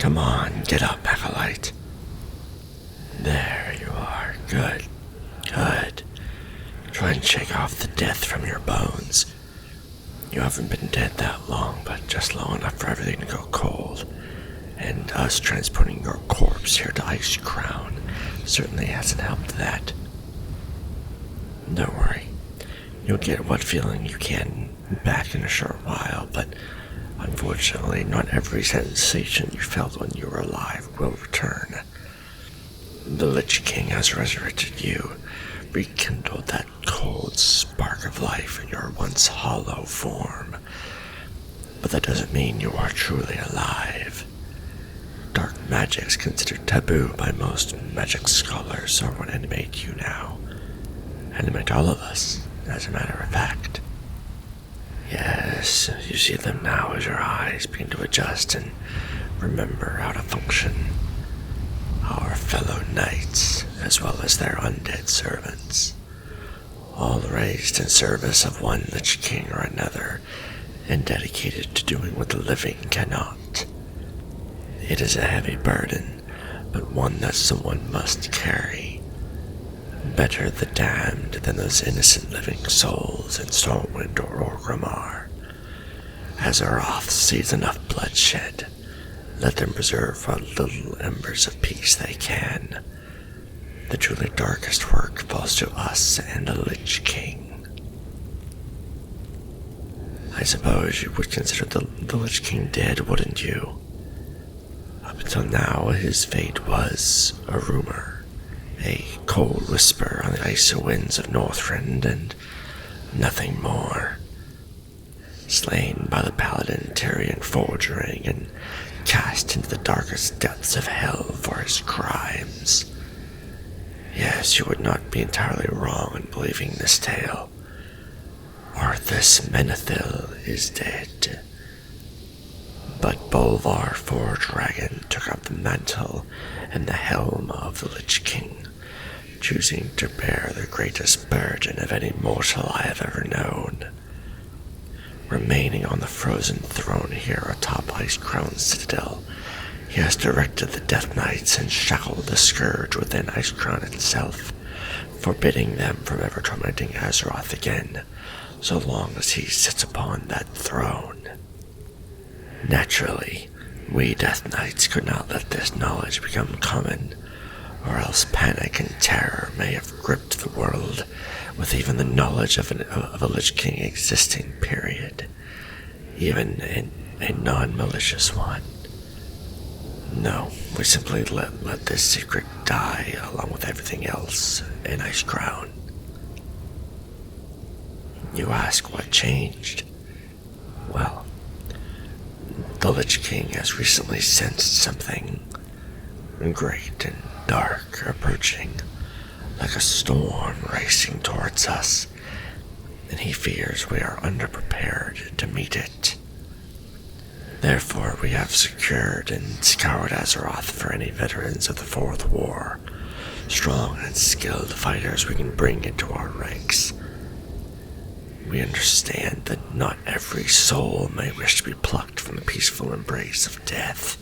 Come on, get up, acolyte. There you are. Good. Good. Try and shake off the death from your bones. You haven't been dead that long, but just long enough for everything to go cold. And us transporting your corpse here to Icecrown certainly hasn't helped that. Don't worry. You'll get what feeling you can back in a short while, but unfortunately not every sensation you felt when you were alive will return. The Lich King has resurrected you, rekindled that cold spark of life in your once hollow form. But that doesn't mean you are truly alive. Dark magic's considered taboo by most magic scholars, so won't animate you now. Animate all of us, as a matter of fact. Yes, you see them now as your eyes begin to adjust and remember how to function. Our fellow knights, as well as their undead servants, all raised in service of one Lich King or another, and dedicated to doing what the living cannot. It is a heavy burden, but one that someone must carry. Better the damned than those innocent living souls in Stormwind or Orgrimmar. Azeroth sees enough bloodshed. Let them preserve what little embers of peace they can. The truly darkest work falls to us and the Lich King. I suppose you would consider the Lich King dead, wouldn't you? Up until now, his fate was a rumor, a cold whisper on the icy winds of Northrend, and nothing more. Slain by the paladin Tyrion Forgering and cast into the darkest depths of hell for his crimes. Yes, you would not be entirely wrong in believing this tale. Arthas Menethil is dead. But Bolvar Fordragon took up the mantle and the helm of the Lich King, choosing to bear the greatest burden of any mortal I have ever known. Remaining on the frozen throne here atop Icecrown Citadel, he has directed the Death Knights and shackled the scourge within Icecrown itself, forbidding them from ever tormenting Azeroth again, so long as he sits upon that throne. Naturally, we Death Knights could not let this knowledge become common, or else panic and terror may have gripped the world, with even the knowledge of a Lich King existing, period. Even a non-malicious one. No, we simply let this secret die along with everything else in Icecrown. You ask what changed? Well, the Lich King has recently sensed something great and dark approaching, like a storm racing towards us, and he fears we are underprepared to meet it. Therefore, we have secured and scoured Azeroth for any veterans of the Fourth War, strong and skilled fighters we can bring into our ranks. We understand that not every soul may wish to be plucked from the peaceful embrace of death.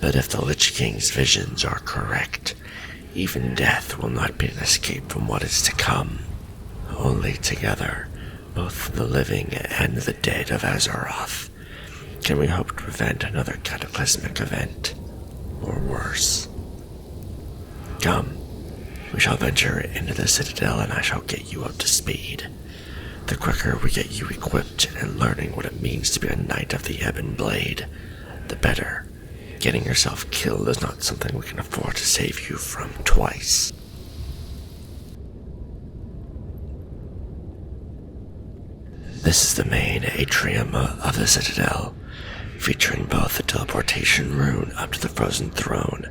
But if the Lich King's visions are correct, even death will not be an escape from what is to come. Only together, both the living and the dead of Azeroth, can we hope to prevent another cataclysmic event, or worse. Come, we shall venture into the Citadel and I shall get you up to speed. The quicker we get you equipped and learning what it means to be a knight of the Ebon Blade, the better. Getting yourself killed is not something we can afford to save you from twice. This is the main atrium of the Citadel, featuring both the teleportation rune up to the frozen throne,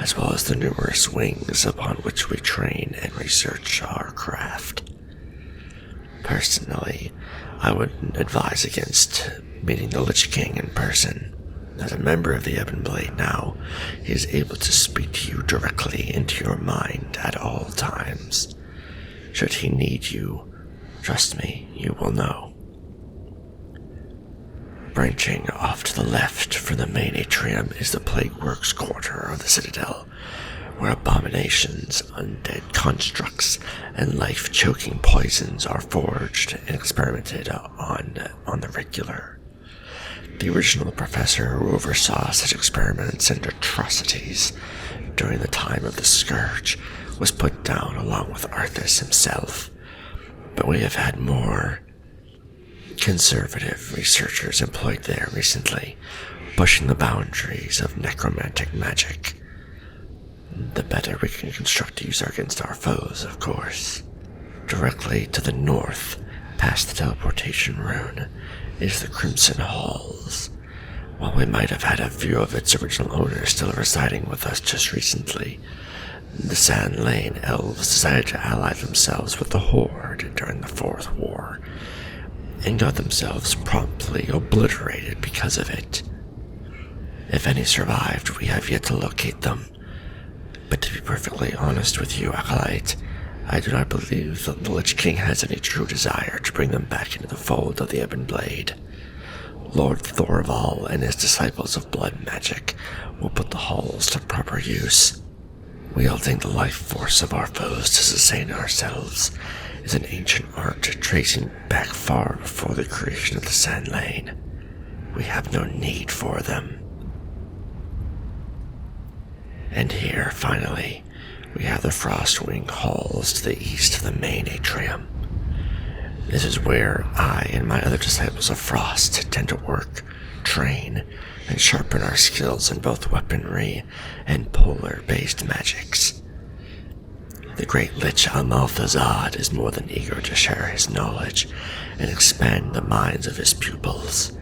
as well as the numerous wings upon which we train and research our craft. Personally, I would advise against meeting the Lich King in person. As a member of the Ebon Blade now, he is able to speak to you directly into your mind at all times. Should he need you, trust me, you will know. Branching off to the left from the main atrium is the Plague Works quarter of the Citadel, where abominations, undead constructs, and life-choking poisons are forged and experimented on the regular. The original professor who oversaw such experiments and atrocities during the time of the Scourge was put down along with Arthas himself, but we have had more conservative researchers employed there recently, pushing the boundaries of necromantic magic. The better we can construct to use against our foes, of course. Directly to the north, past the teleportation rune, is the Crimson Halls. While we might have had a view of its original owner still residing with us just recently, the Sand Lane elves decided to ally themselves with the Horde during the Fourth War, and got themselves promptly obliterated because of it. If any survived, we have yet to locate them. But to be perfectly honest with you, Acolyte, I do not believe that the Lich King has any true desire to bring them back into the fold of the Ebon Blade. Lord Thorval and his disciples of blood magic will put the halls to proper use. Wielding the life force of our foes to sustain ourselves is an ancient art tracing back far before the creation of the Sand Lane. We have no need for them. And here, finally, we have the Frostwing Halls to the east of the main atrium. This is where I and my other disciples of Frost tend to work, train, and sharpen our skills in both weaponry and polar-based magics. The great Lich Amalthazad is more than eager to share his knowledge and expand the minds of his pupils.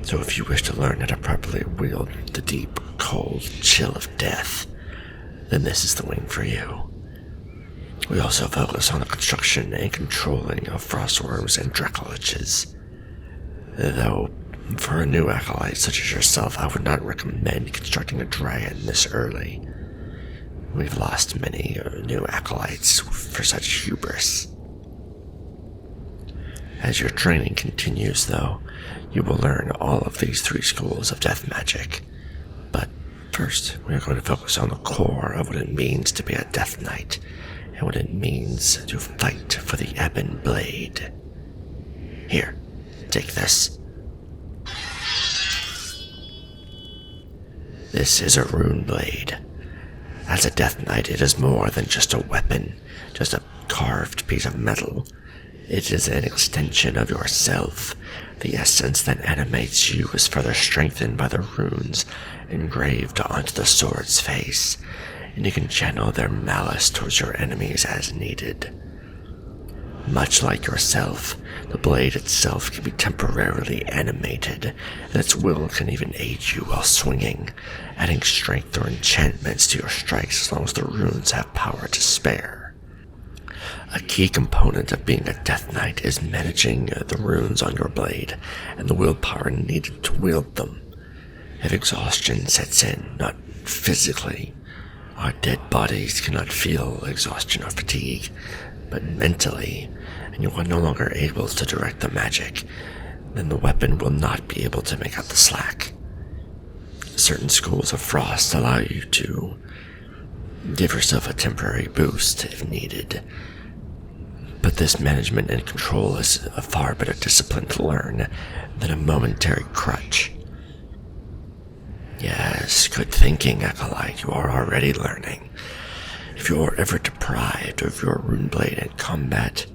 So if you wish to learn how to properly wield the deep, cold chill of death, then this is the wing for you. We also focus on the construction and controlling of frostworms and dracoliches. Though, for a new acolyte such as yourself, I would not recommend constructing a dragon this early. We've lost many new acolytes for such hubris. As your training continues, though, you will learn all of these 3 schools of death magic. But first, we are going to focus on the core of what it means to be a Death Knight, and what it means to fight for the Ebon Blade. Here, take this. This is a Runeblade. As a Death Knight, it is more than just a weapon, just a carved piece of metal. It is an extension of yourself. The essence that animates you is further strengthened by the runes engraved onto the sword's face, and you can channel their malice towards your enemies as needed. Much like yourself, the blade itself can be temporarily animated, and its will can even aid you while swinging, adding strength or enchantments to your strikes as long as the runes have power to spare. A key component of being a Death Knight is managing the runes on your blade and the willpower needed to wield them. If exhaustion sets in, not physically, our dead bodies cannot feel exhaustion or fatigue, but mentally, and you are no longer able to direct the magic, then the weapon will not be able to make up the slack. Certain schools of Frost allow you to give yourself a temporary boost if needed, but this management and control is a far better discipline to learn than a momentary crutch. Yes, good thinking, Acolyte, you are already learning. If you are ever deprived of your Runeblade in combat,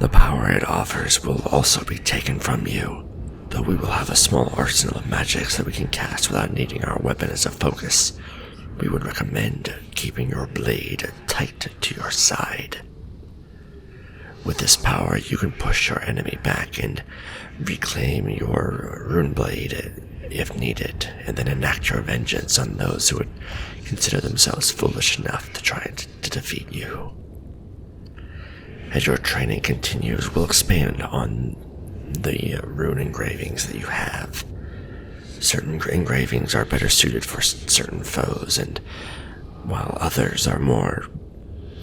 the power it offers will also be taken from you, though we will have a small arsenal of magics that we can cast without needing our weapon as a focus. We would recommend keeping your blade tight to your side. With this power, you can push your enemy back and reclaim your Runeblade if needed, and then enact your vengeance on those who would consider themselves foolish enough to try to defeat you. As your training continues, we'll expand on the rune engravings that you have. Certain engravings are better suited for certain foes, and while others are more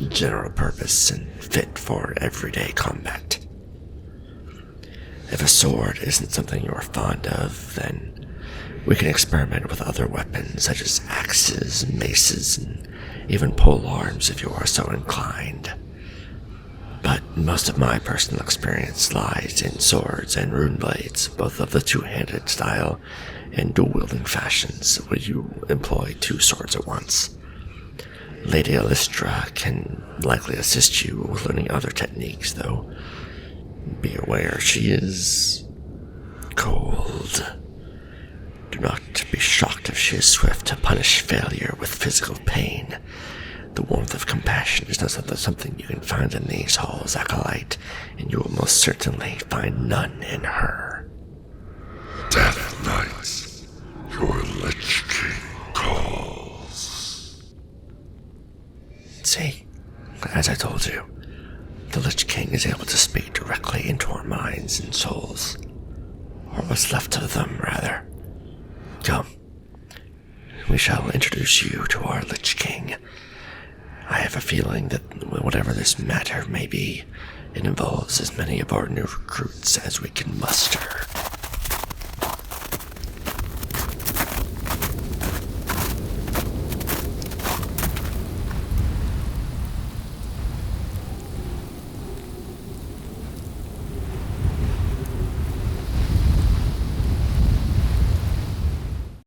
general purpose and fit for everyday combat. If a sword isn't something you're fond of, then we can experiment with other weapons such as axes, maces, and even pole arms if you are so inclined. But most of my personal experience lies in swords and rune blades, both of the two-handed style and dual-wielding fashions where you employ two swords at once. Lady Alystra can likely assist you with learning other techniques, though be aware she is cold. Do not be shocked if she is swift to punish failure with physical pain. The warmth of compassion is not something you can find in these halls, acolyte, and you will most certainly find none in her. Death Knight, your Lich King calls. See, as I told you, the Lich King is able to speak directly into our minds and souls, or what's left of them, rather. Come, we shall introduce you to our Lich King. I have a feeling that whatever this matter may be, it involves as many of our new recruits as we can muster.